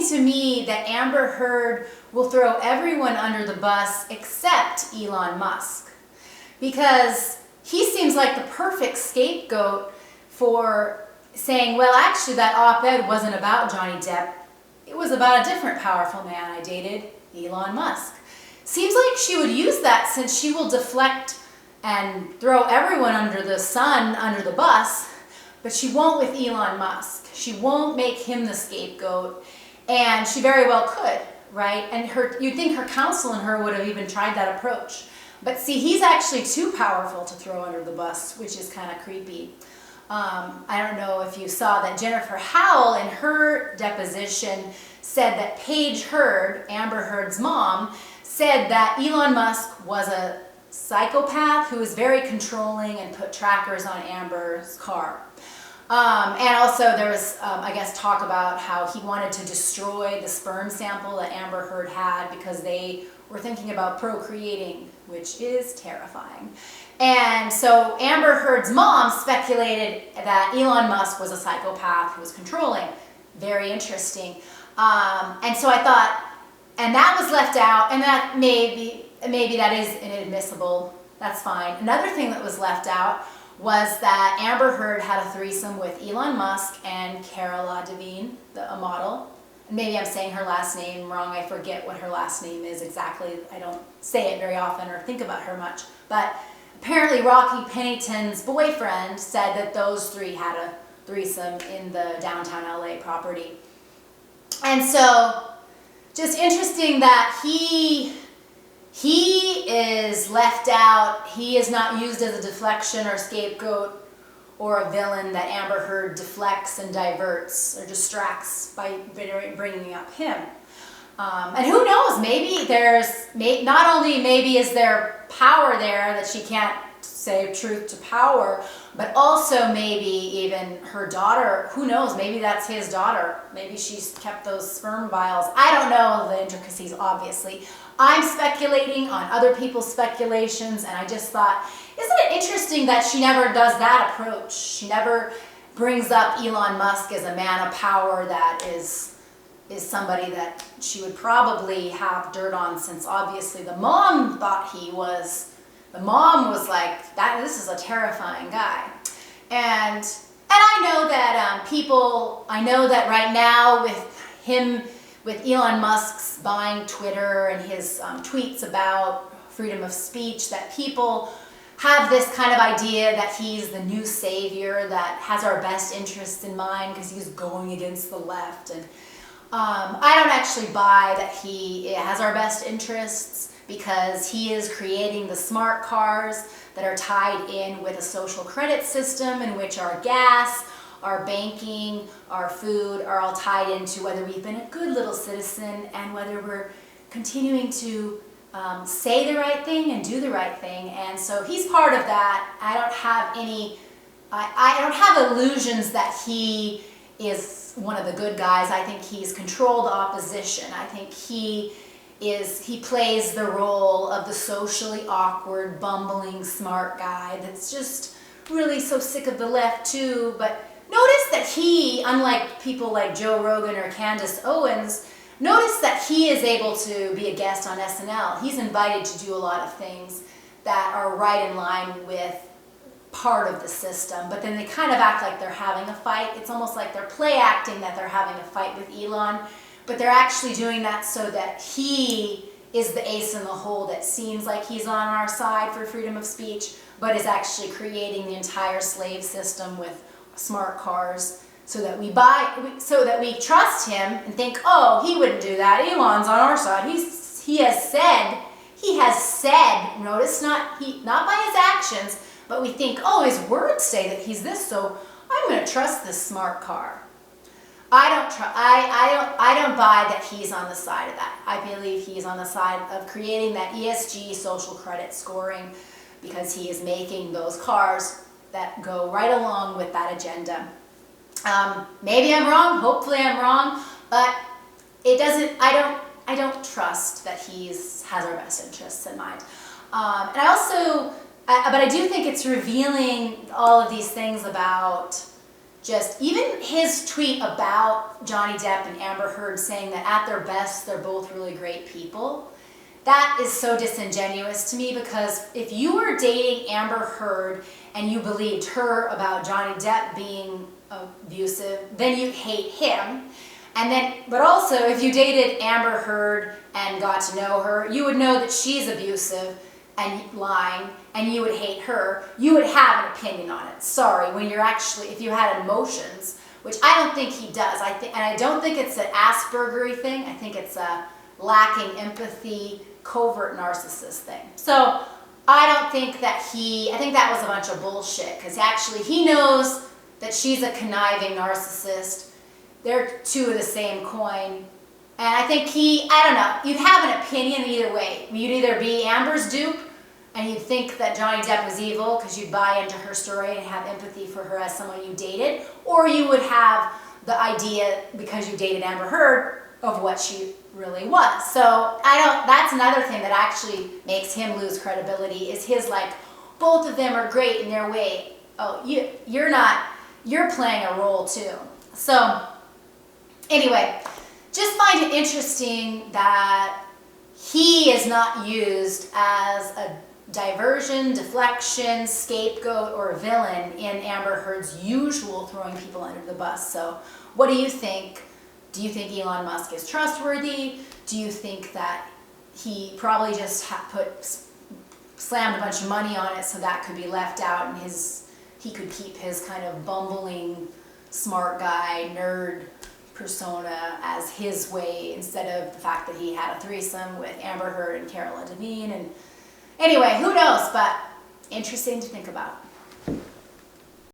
interesting to me that Amber Heard will throw everyone under the bus except Elon Musk, because he seems like the perfect scapegoat for saying, well, actually that op-ed wasn't about Johnny Depp. It was about a different powerful man I dated, Elon Musk. Seems like she would use that, since she will deflect and throw everyone under the sun, under the bus, but she won't with Elon Musk. She won't make him the scapegoat, and she very well could, right? And you'd think her counsel and her would have even tried that approach. But see, he's actually too powerful to throw under the bus, which is kind of creepy. I don't know if you saw that Jennifer Howell in her deposition said that Paige Heard, Amber Heard's mom, said that Elon Musk was a psychopath who was very controlling and put trackers on Amber's car. And also there was, I guess, talk about how he wanted to destroy the sperm sample that Amber Heard had because they were thinking about procreating, which is terrifying. And so Amber Heard's mom speculated that Elon Musk was a psychopath who was controlling. Very interesting. And so I thought, and that was left out, and that maybe that is inadmissible. That's fine. Another thing that was left out was that Amber Heard had a threesome with Elon Musk and Cara Delevingne, a model. Maybe I'm saying her last name wrong. I forget what her last name is exactly. I don't say it very often or think about her much. But apparently Rocky Pennington's boyfriend said that those three had a threesome in the downtown LA property. And so just interesting that he is left out. He is not used as a deflection or scapegoat or a villain that Amber Heard deflects and diverts or distracts by bringing up him. And who knows, maybe not only maybe is there power there that she can't say truth to power, but also maybe even her daughter, who knows, maybe that's his daughter. Maybe she's kept those sperm vials. I don't know the intricacies, obviously. I'm speculating on other people's speculations, and I just thought, isn't it interesting that she never does that approach? She never brings up Elon Musk as a man of power that is somebody that she would probably have dirt on, since obviously the mom thought he was. The mom was like, this is a terrifying guy. And I know that I know that right now with Elon Musk's buying Twitter and his tweets about freedom of speech, that people have this kind of idea that he's the new savior that has our best interests in mind because he's going against the left. And I don't actually buy that he has our best interests, because he is creating the smart cars that are tied in with a social credit system in which our gas, our banking, our food are all tied into whether we've been a good little citizen and whether we're continuing to say the right thing and do the right thing. And so he's part of that. I don't have illusions that he is one of the good guys. I think he's controlled opposition. I think he plays the role of the socially awkward, bumbling, smart guy that's just really so sick of the left too. But notice that he, unlike people like Joe Rogan or Candace Owens, notice that he is able to be a guest on SNL. He's invited to do a lot of things that are right in line with part of the system, but then they kind of act like they're having a fight. It's almost like they're play acting that they're having a fight with Elon, but they're actually doing that so that he is the ace in the hole that seems like he's on our side for freedom of speech, but is actually creating the entire slave system with smart cars so that we trust him and think, oh, he wouldn't do that. Elon's on our side. He has said, notice not by his actions, but we think, oh, his words say that he's this, so I'm going to trust this smart car. I don't buy that he's on the side of that. I believe he's on the side of creating that ESG social credit scoring, because he is making those cars that go right along with that agenda. Maybe I'm wrong. Hopefully I'm wrong, but it doesn't. I don't trust that has our best interests in mind. And I also, but I do think it's revealing all of these things about just, even his tweet about Johnny Depp and Amber Heard saying that at their best, they're both really great people. That is so disingenuous to me, because if you were dating Amber Heard and you believed her about Johnny Depp being abusive, then you hate him. And then, but also, if you dated Amber Heard and got to know her, you would know that she's abusive and lying, and you would hate her. You would have an opinion on it. Sorry, when you're actually, if you had emotions, which I don't think he does. And I don't think it's an Asperger-y thing. I think it's a lacking empathy, covert narcissist thing. So I don't think that I think that was a bunch of bullshit, because actually he knows that she's a conniving narcissist. They're two of the same coin. And I think I don't know, you'd have an opinion either way. You'd either be Amber's dupe and you'd think that Johnny Depp was evil because you'd buy into her story and have empathy for her as someone you dated, or you would have the idea, because you dated Amber Heard, of what she really was. So that's another thing that actually makes him lose credibility, is his both of them are great in their way. Oh, you're not, you're playing a role too. So anyway, just find it interesting that he is not used as a diversion, deflection, scapegoat, or villain in Amber Heard's usual throwing people under the bus. So what do you think? Do you think Elon Musk is trustworthy? Do you think that he probably just slammed a bunch of money on it so that could be left out, and he could keep his kind of bumbling, smart guy, nerd persona as his way, instead of the fact that he had a threesome with Amber Heard and Caroline Devine? And anyway, who knows, but interesting to think about.